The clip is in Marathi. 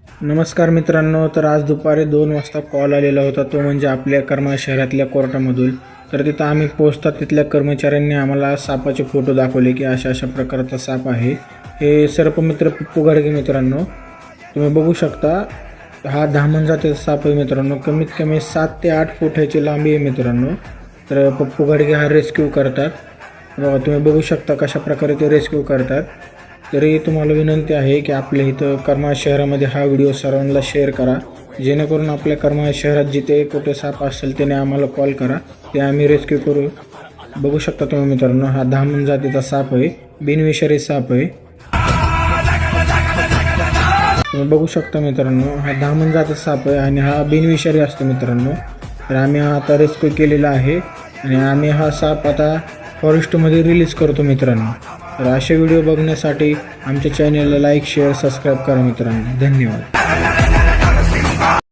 नमस्कार मित्रांनो, तर आज दुपारी 2 वाजता कॉल आलेला होता, तो म्हणजे आपल्या करमाळा शहरातल्या कोर्टामधून। तर तिथं आम्ही पोहोचतात तिथल्या कर्मचाऱ्यांनी आम्हाला सापाचे फोटो दाखवले की अशा अशा प्रकारचा साप आहे। हे सर्पमित्र पप्पू गाडगे मित्रांनो, तुम्ही बघू शकता हा धामण जातीचा साप आहे मित्रांनो। कमीत कमी 7 ते 8 फूट ह्याची लांबी आहे मित्रांनो। तर पप्पू गाडगे हा रेस्क्यू करतात। बघा तुम्ही बघू शकता कशा प्रकारे ते रेस्क्यू करतात। तरी तुम्हाला विनंती आहे की आपल्या इथं करमाळा शहरामध्ये हा व्हिडिओ सर्वांना शेअर करा, जेणेकरून आपल्या करमाळा शहरात जिथे कुठे साप असेल त्याने आम्हाला कॉल करा, ते आम्ही रेस्क्यू करू। बघू शकता तुम्ही मित्रांनो, हा धामण जातीचा साप आहे, बिनविषारी साप आहे। तुम्ही बघू शकता मित्रांनो, हा धामण जातीचा साप आहे आणि हा बिनविषारी असतो मित्रांनो। तर आम्ही हा आता रेस्क्यू केलेला आहे आणि आम्ही हा साप आता फॉरेस्टमध्ये रिलीज करतो मित्रांनो। तर असे व्हिडिओ बघण्यासाठी आमच्या चॅनलला लाईक शेअर सबस्क्राईब करा मित्रांनो। धन्यवाद।